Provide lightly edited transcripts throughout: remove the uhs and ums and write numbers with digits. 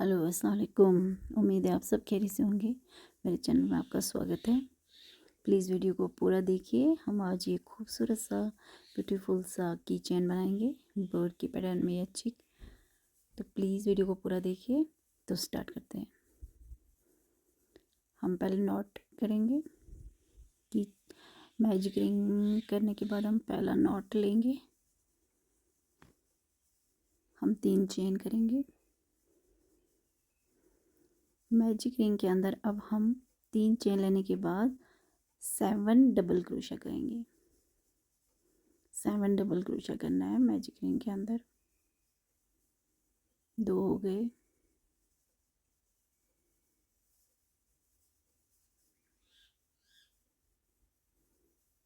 Hello अस्सलाम वालेकुम। उम्मीद है आप सब खैरियत से होंगे। मेरे चैनल में आपका स्वागत है। प्लीज़ वीडियो को पूरा देखिए। हम आज ये खूबसूरत सा ब्यूटीफुल सा की चेन बनाएंगे बर्ड की पैटर्न में या चिक। तो प्लीज़ वीडियो को पूरा देखिए। तो स्टार्ट करते हैं। हम पहले नॉट करेंगे कि मैजिक रिंग करने के बाद हम पहला नॉट लेंगे। हम 3 चेन करेंगे मैजिक रिंग के अंदर। अब हम 3 चेन लेने के बाद 7 डबल क्रोशा करेंगे। 7 डबल क्रोशा करना है मैजिक रिंग के अंदर। 2 हो गए,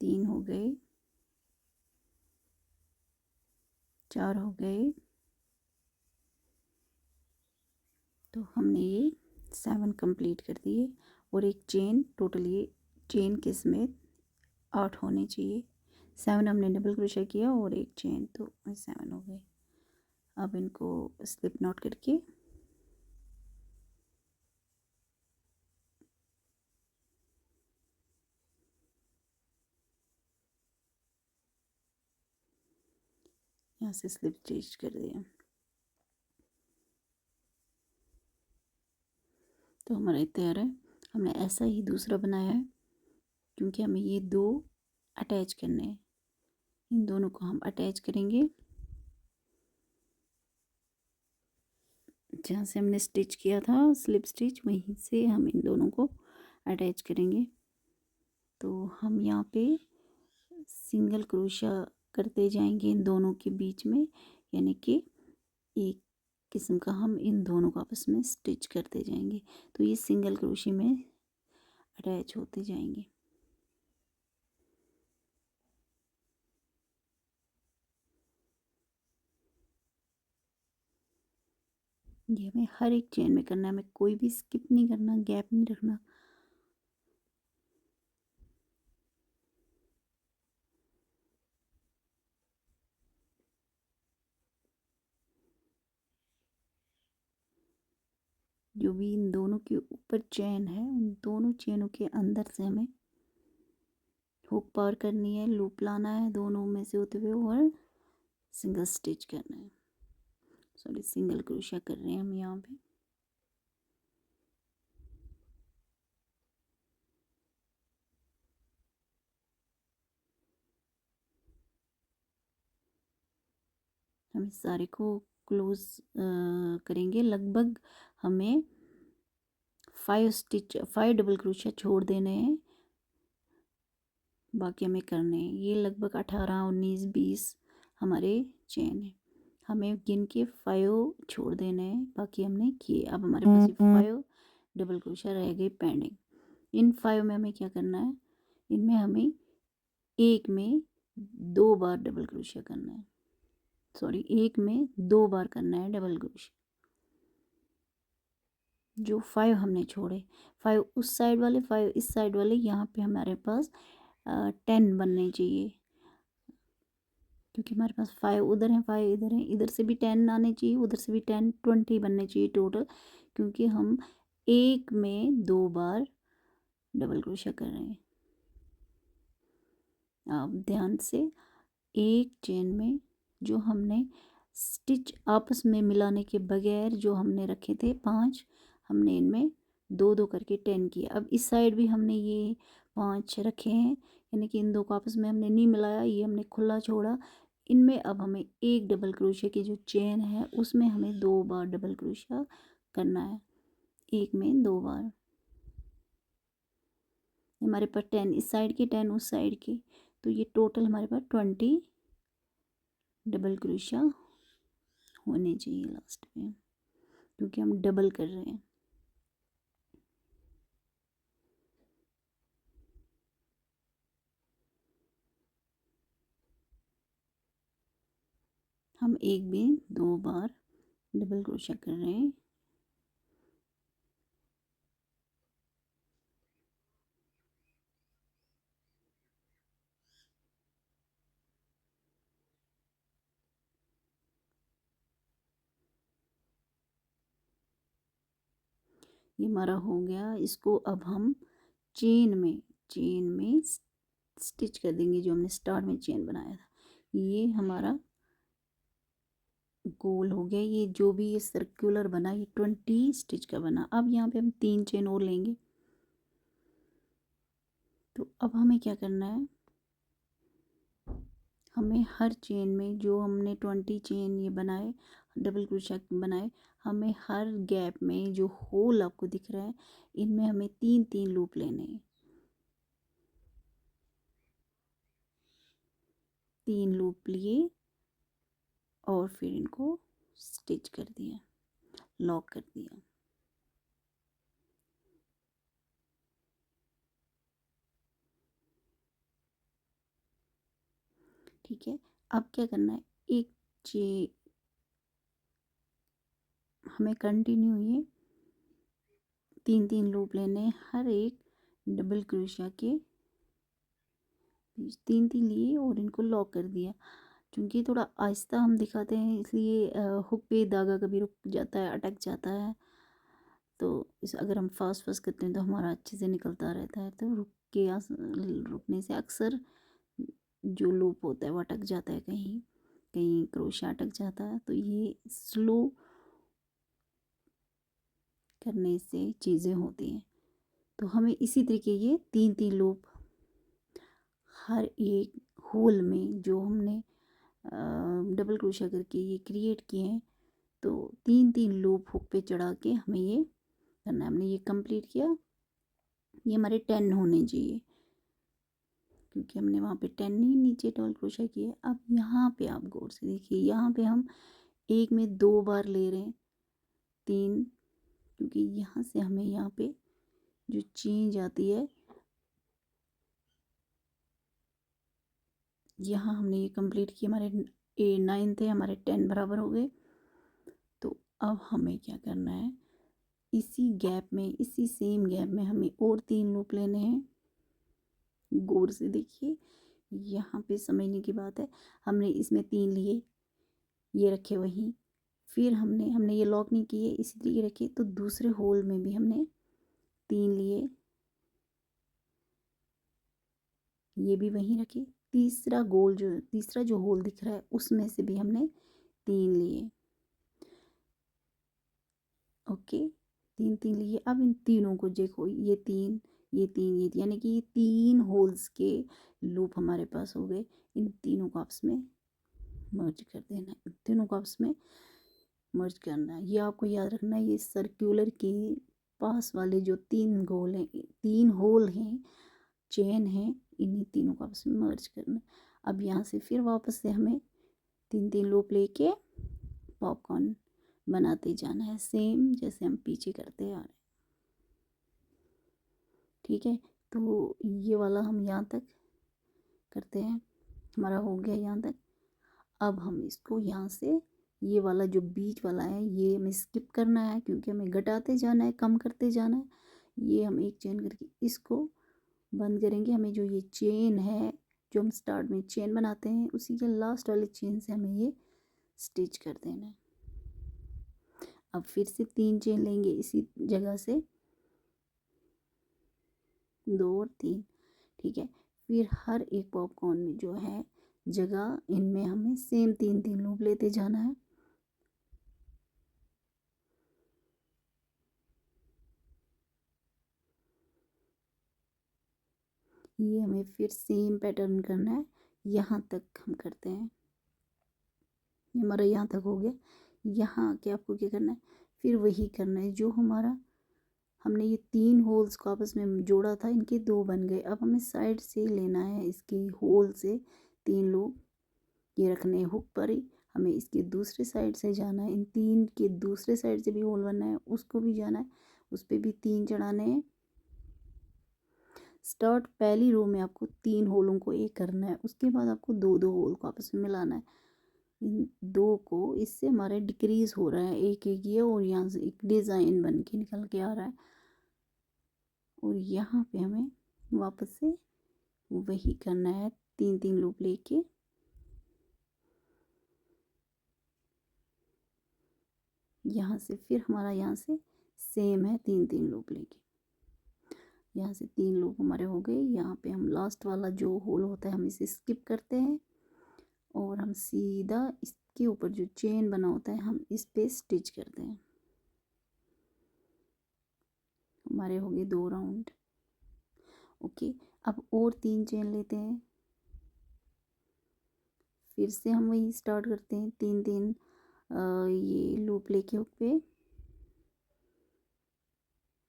3 हो गए, 4 हो गए। तो हमने ये 7 कंप्लीट कर दिए और एक चेन, टोटल ये चेन के समेत 8 होने चाहिए। 7 हमने डबल क्रोशा किया और एक चेन, तो 7 हो गए। अब इनको स्लिप नॉट करके यहाँ से स्लिप स्टिच कर दिया। तो हमारा तैयार है। हमने ऐसा ही दूसरा बनाया है क्योंकि हमें ये 2 अटैच करने हैं। इन दोनों को हम अटैच करेंगे जहाँ से हमने स्टिच किया था स्लिप स्टिच, वहीं से हम इन दोनों को अटैच करेंगे। तो हम यहाँ पे सिंगल क्रोशा करते जाएंगे इन दोनों के बीच में, यानी कि एक किस्म का हम इन दोनों को आपस में स्टिच करते जाएंगे। तो ये सिंगल क्रोशे में अटैच होते जाएंगे। ये हमें हर एक चेन में करना है, हमें कोई भी स्किप नहीं करना, गैप नहीं रखना। जो भी इन दोनों के ऊपर चेन है उन दोनों चेनों के अंदर से हमें हुक पार करनी है, लूप लाना है दोनों में से होते हुए और सिंगल स्टिच करना है। सॉरी, सिंगल क्रोशा कर रहे हैं हम यहाँ पे। हम इस सारे को क्लोज करेंगे। लगभग हमें 5 डबल क्रोशिया छोड़ देने हैं, बाकी हमें करने हैं। ये लगभग 18, 19, 20 हमारे चेन है। हमें गिन के 5 छोड़ देने हैं, बाकी हमने किए। अब हमारे पास 5 डबल क्रोशिया रह गए पेंडिंग। इन 5 में हमें क्या करना है, इनमें हमें एक में 2 बार डबल क्रोशिया करना है। सॉरी, एक में 2 बार करना है डबल क्रोशिया। जो 5 हमने छोड़े, 5 उस साइड वाले, 5 इस साइड वाले, यहाँ पे हमारे पास 10 बनने चाहिए क्योंकि हमारे पास 5 उधर हैं, 5 इधर हैं। इधर से भी 10 आने चाहिए, उधर से भी 10, 20 बनने चाहिए टोटल, क्योंकि हम एक में 2 बार डबल क्रोशिया कर रहे हैं। आप ध्यान से, एक चेन में जो हमने स्टिच आपस में मिलाने के बगैर जो हमने रखे थे 5, हमने इनमें 2-2 करके 10 किया। अब इस साइड भी हमने ये 5 रखे हैं, यानी कि इन दो को आपस में हमने नहीं मिलाया, ये हमने खुला छोड़ा। इनमें अब हमें एक डबल क्रोशिया की जो चेन है उसमें हमें 2 बार डबल क्रोशिया करना है, एक में 2 बार। हमारे पास 10 इस साइड के, 10 उस साइड के, तो ये टोटल हमारे पास 20 डबल क्रोशिया होने चाहिए लास्ट में, क्योंकि हम डबल कर रहे हैं। हम एक में 2 बार डबल क्रोशिया कर रहे हैं। ये हमारा हो गया। इसको अब हम चेन में स्टिच कर देंगे, जो हमने स्टार्ट में चेन बनाया था। ये हमारा गोल हो गया। ये जो भी ये सर्कुलर बना, ये 20 स्टिच का बना। अब यहाँ पे हम 3 चेन और लेंगे। तो अब हमें क्या करना है, हमें हर चेन में जो हमने 20 चेन ये बनाए, डबल क्रोशेट बनाए, हमें हर गैप में जो होल आपको दिख रहा है, इनमें हमें 3 लूप लेने हैं। 3 लूप लिए और फिर इनको स्टिच कर दिया, लॉक कर दिया। ठीक है। अब क्या करना है, एक चे हमें कंटिन्यू ये 3 लूप लेने हैं, हर एक डबल क्रोशिया के 3 लिए और इनको लॉक कर दिया। क्योंकि थोड़ा आहिस्ता हम दिखाते हैं, इसलिए हुक पे धागा कभी रुक जाता है, अटक जाता है। तो इस अगर हम फास्ट फास्ट करते हैं तो हमारा अच्छे से निकलता रहता है। तो रुकने से अक्सर जो लूप होता है वो अटक जाता है, कहीं कहीं क्रोशिया अटक जाता है। तो ये स्लो करने से चीज़ें होती हैं। तो हमें इसी तरीके ये 3 लूप हर एक होल में जो हमने डबल क्रोशिया करके ये क्रिएट किए हैं, तो 3 लूप हुक पे चढ़ा के हमें ये करना है। हमने ये कंप्लीट किया। ये हमारे 10 होने चाहिए, क्योंकि हमने वहाँ पे 10 नहीं नीचे डबल क्रोशिया किए। अब यहाँ पे आप गौर से देखिए, यहाँ पे हम एक में 2 बार ले रहे हैं 3, क्योंकि यहाँ से हमें यहाँ पे जो चेंज आती है, यहाँ हमने ये कंप्लीट किया। हमारे 9 थे, हमारे 10 बराबर हो गए। तो अब हमें क्या करना है, इसी गैप में, इसी सेम गैप में हमें और 3 लूप लेने हैं। गौर से देखिए, यहाँ पे समझने की बात है। हमने इसमें 3 लिए, ये रखे वहीं, फिर हमने ये लॉक नहीं किए, इसलिए रखे। तो दूसरे होल में भी हमने 3 लिए, ये भी वहीं रखे। तीसरा जो होल दिख रहा है उसमें से भी हमने 3 लिए। ओके, 3 लिए। अब इन तीनों को देखो, ये 3 ये 3 ये, यानी कि ये 3 होल्स के लूप हमारे पास हो गए। इन तीनों को आपस में मर्ज कर देना है, इन तीनों को आपस में मर्ज करना है। ये आपको याद रखना है, ये सर्कुलर के पास वाले जो 3 गोल हैं, 3 होल हैं, चेन है, इन्हीं तीनों को आपस में मर्ज करना। अब यहाँ से फिर वापस से हमें 3 लूप लेके पॉपकॉर्न बनाते जाना है, सेम जैसे हम पीछे करते आ रहे हैं। ठीक है। तो ये वाला हम यहाँ तक करते हैं, हमारा हो गया यहाँ तक। अब हम इसको यहाँ से, ये वाला जो बीच वाला है ये हमें स्किप करना है, क्योंकि हमें घटाते जाना है, कम करते जाना है। ये हम एक चेन करके इसको बंद करेंगे। हमें जो ये चेन है, जो हम स्टार्ट में चेन बनाते हैं, उसी के लास्ट वाले चेन से हमें ये स्टिच कर देना है। अब फिर से 3 चेन लेंगे इसी जगह से, 2 और 3। ठीक है। फिर हर एक पॉपकॉर्न में जो है जगह, इनमें हमें सेम 3 लूप लेते जाना है। ये हमें फिर सेम पैटर्न करना है, यहाँ तक हम करते हैं। ये हमारा यहाँ तक हो गया। यहाँ के आपको क्या करना है, फिर वही करना है जो हमारा हमने ये 3 होल्स को आपस में जोड़ा था, इनके 2 बन गए। अब हमें साइड से लेना है, इसके होल से 3 लूप ये रखने हैं हुक पर ही। हमें इसके दूसरे साइड से जाना है, इन 3 के दूसरे साइड से भी होल बनना है, उसको भी जाना है, उस पर भी 3 चढ़ाने हैं। स्टार्ट पहली रो में आपको 3 होलों को एक करना है, उसके बाद आपको 2 होल को आपस में मिलाना है। इन 2 को, इससे हमारे डिक्रीज हो रहा है एक एक ये, और यहाँ से एक डिज़ाइन बन के निकल के आ रहा है। और यहाँ पे हमें वापस से वही करना है, 3 लूप लेके यहाँ से फिर हमारा यहाँ से सेम है, 3 लूप लेके यहाँ से 3 लूप हमारे हो गए। यहाँ पे हम लास्ट वाला जो होल होता है हम इसे स्किप करते हैं और हम सीधा इसके ऊपर जो चेन बना होता है हम इस पे स्टिच करते हैं। हमारे हो गए 2 राउंड। ओके, अब और 3 चेन लेते हैं, फिर से हम वही स्टार्ट करते हैं। 3 ये लूप लेके ऊपर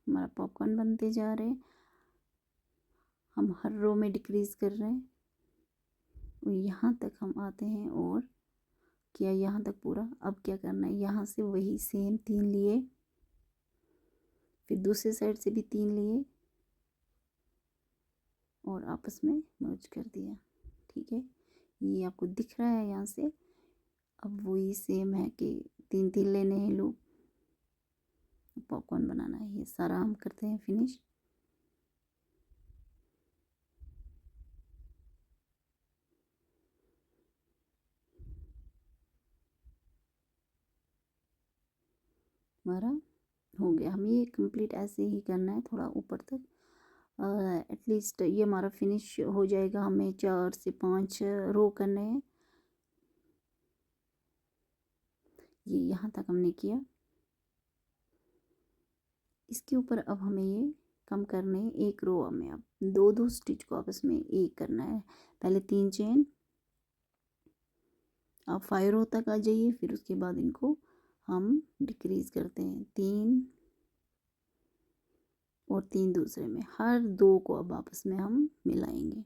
हमारा पॉपकॉर्न बनते जा रहे हैं। हम हर रो में डिक्रीज कर रहे हैं और यहाँ तक हम आते हैं और किया यहाँ तक पूरा। अब क्या करना है, यहाँ से वही सेम 3 लिए, फिर दूसरी साइड से भी 3 लिए और आपस में मर्ज कर दिया। ठीक है, ये आपको दिख रहा है यहाँ से। अब वही सेम है कि 3 लेने हैं लूप, पॉपकॉर्न बनाना है। ये सारा हम करते हैं फिनिश। हमारा हो गया। हमें ये कंप्लीट ऐसे ही करना है थोड़ा ऊपर तक, एटलीस्ट ये हमारा फिनिश हो जाएगा। हमें 4 से 5 रो करने हैं। ये यहाँ तक हमने किया। इसके ऊपर अब हमें ये कम करने, एक रो में अब 2 स्टिच को आपस में एक करना है। पहले 3 चेन, आप 5 रो तक आ जाइए, फिर उसके बाद इनको हम डिक्रीज करते हैं। 3 और 3 दूसरे में, हर 2 को अब आपस में हम मिलाएंगे।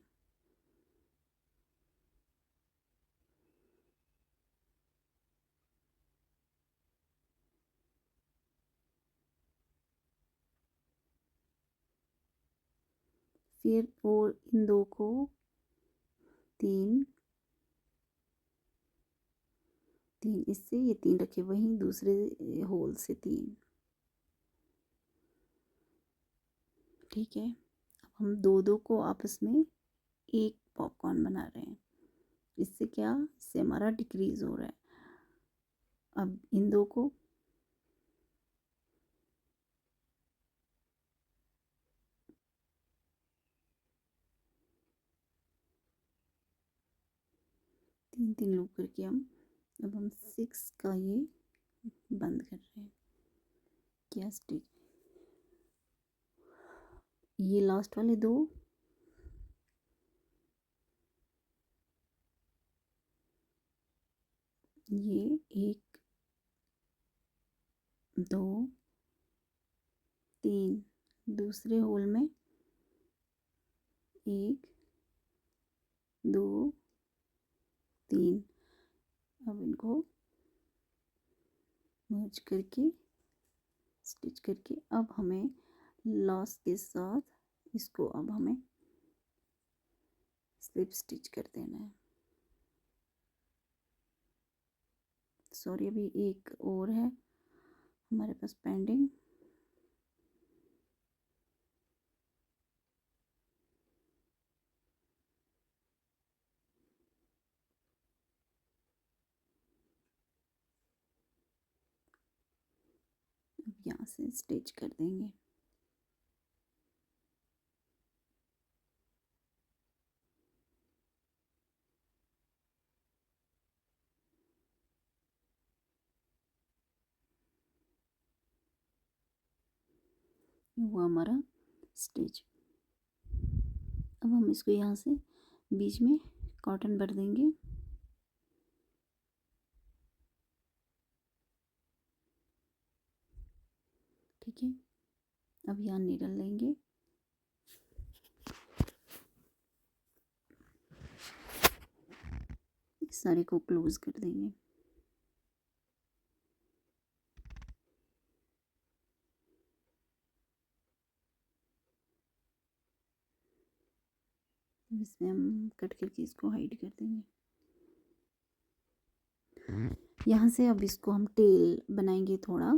फिर और इन 2 को 3 इससे, ये 3 रखे वहीं दूसरे होल से 3। ठीक है, अब हम 2 को आपस में एक पॉपकॉर्न बना रहे हैं। इससे क्या, इससे हमारा डिक्रीज हो रहा है। अब इन 2 को 3 लूप करके अब हम 6 का ये बंद कर रहे हैं। क्या स्टिच, ये लास्ट वाले 2, ये 1 2 3, दूसरे होल में 1 2 3। अब इनको मर्ज करके स्टिच करके अब हमें लास्ट के साथ इसको अब हमें स्लिप स्टिच कर देना है। सॉरी, अभी एक और है हमारे पास पेंडिंग। अब यहाँ से स्टिच कर देंगे। हुआ हमारा स्टिच। अब हम इसको यहाँ से बीच में कॉटन भर देंगे। ठीक है, अब यहाँ नीडल लेंगे, इस सारे को क्लोज कर देंगे। इसमें हम कट करके इसको हाइड कर देंगे। यहाँ से अब इसको हम टेल बनाएंगे थोड़ा।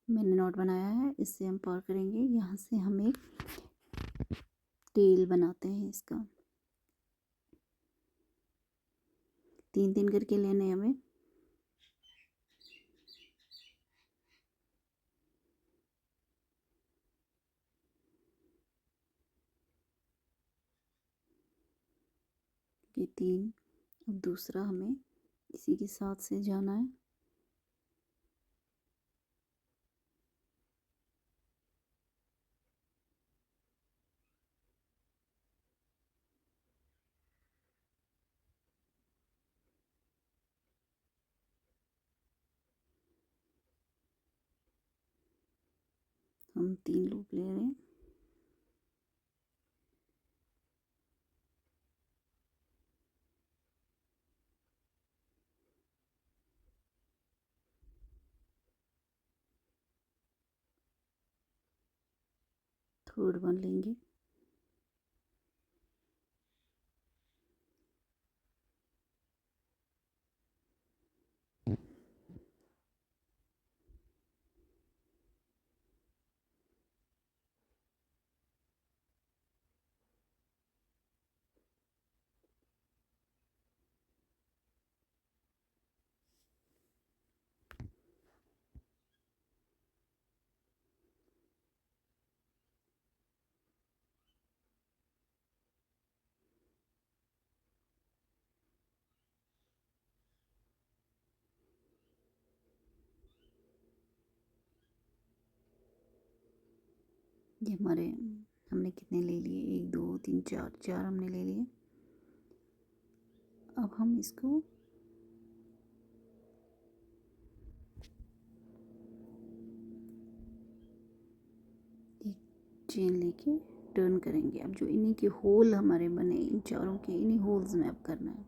मैंने नॉट बनाया है, इससे हम पार करेंगे। यहाँ से हम एक टेल बनाते हैं इसका। 3 करके लेने हैं हमें। ये 3। अब दूसरा हमें इसी के साथ से जाना है। हम 3 लूप ले रहे हैं। थर्ड वन लेंगे। ये हमारे हमने कितने ले लिए, 1 2 3 4, 4 हमने ले लिए। अब हम इसको एक चेन लेके टर्न करेंगे। अब जो इन्हीं के होल हमारे बने, इन चारों के इन्हीं होल्स में अब करना है।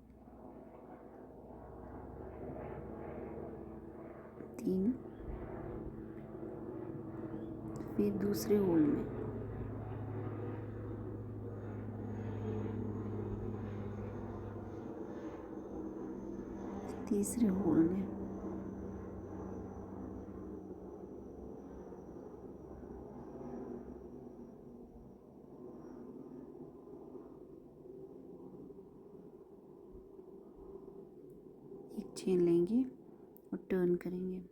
3, फिर दूसरे होल में, तीसरे होल में, एक चेन लेंगे और टर्न करेंगे।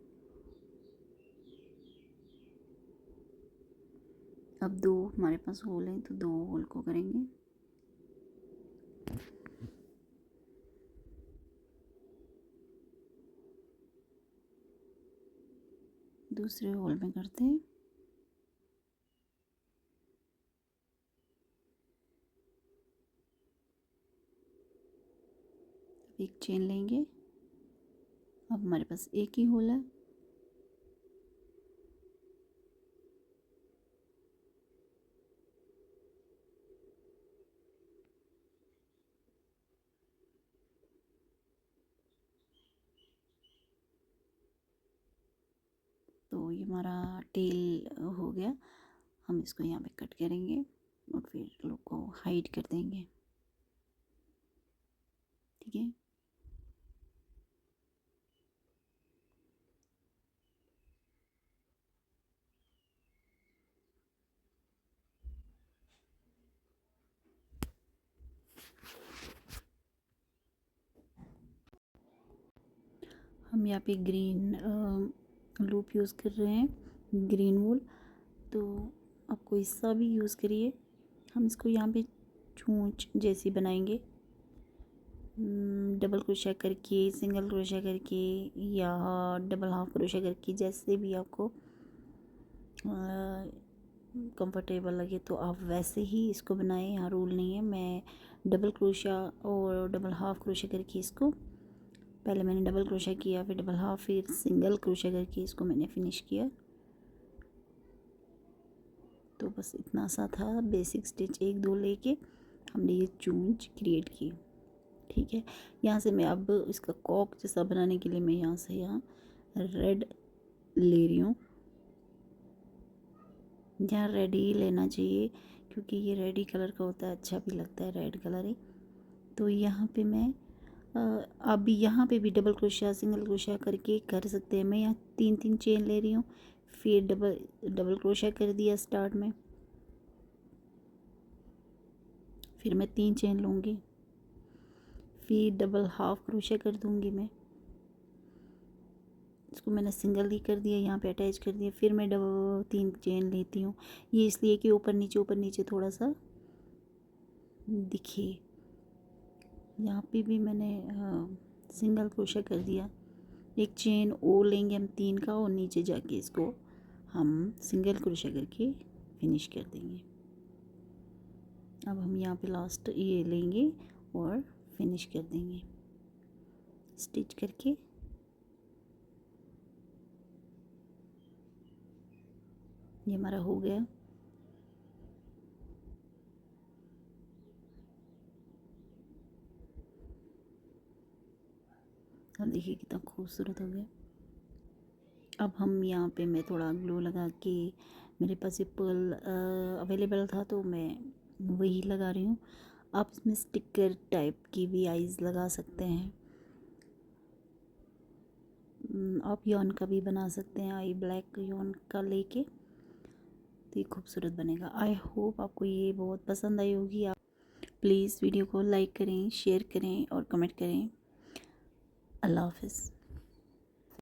अब 2 हमारे पास होल हैं तो 2 होल को करेंगे। दूसरे होल में करते हैं। एक चेन लेंगे। अब हमारे पास एक ही होल है। तो ये हमारा टेल हो गया। हम इसको यहाँ पे कट करेंगे और फिर लोग को हाइड कर देंगे। ठीक है। हम यहाँ पे ग्रीन लूप यूज़ कर रहे हैं, ग्रीन वूल। तो आप कोई सा भी यूज़ करिए। हम इसको यहाँ पे चोंच जैसी बनाएंगे, डबल क्रोशा करके, सिंगल क्रोशा करके या डबल हाफ क्रोशा करके, जैसे भी आपको कंफर्टेबल लगे तो आप वैसे ही इसको बनाएं। यहाँ रूल नहीं है। मैं डबल क्रोशा और डबल हाफ क्रोशा करके इसको, पहले मैंने डबल क्रोशा किया, फिर डबल हाफ, फिर सिंगल क्रोशा करके इसको मैंने फिनिश किया। तो बस इतना सा था, बेसिक स्टिच 1 2 लेके हमने ये चूंच क्रिएट की। ठीक है। यहाँ से मैं अब इसका कॉक जैसा बनाने के लिए मैं यहाँ से रेड ले रही हूँ। यहाँ रेड ही लेना चाहिए क्योंकि ये रेड ही कलर का होता है, अच्छा भी लगता है रेड कलर ही। तो यहाँ पे मैं अब यहाँ पे भी डबल क्रोशिया सिंगल क्रोशिया करके कर सकते हैं। मैं यहाँ 3 3 चेन ले रही हूँ, फिर डबल क्रोशिया कर दिया स्टार्ट में, फिर मैं 3 चेन लूँगी, फिर डबल हाफ क्रोशिया कर दूँगी। मैं इसको मैंने सिंगल ही कर दिया, यहाँ पे अटैच कर दिया, फिर मैं डबल 3 चेन लेती हूँ। ये इसलिए कि ऊपर नीचे थोड़ा सा दिखे, यहाँ पे भी मैंने सिंगल क्रोशा कर दिया। एक चेन ओ लेंगे हम 3 का और नीचे जाके इसको हम सिंगल क्रोशा करके फिनिश कर देंगे। अब हम यहाँ पे लास्ट ये लेंगे और फिनिश कर देंगे स्टिच करके। ये हमारा हो गया। अब देखिए कितना खूबसूरत हो गया। अब हम यहाँ पे मैं थोड़ा ग्लू लगा के, मेरे पास ये पर्ल अवेलेबल था तो मैं वही लगा रही हूँ। आप इसमें स्टिकर टाइप की भी आइज़ लगा सकते हैं। आप यॉन का भी बना सकते हैं, आई ब्लैक यॉन का लेके, तो ये खूबसूरत बनेगा। आई होप आपको ये बहुत पसंद आई होगी। आप प्लीज़ वीडियो को लाइक करें, शेयर करें और कमेंट करें। अल्लाह हाफ़िज़।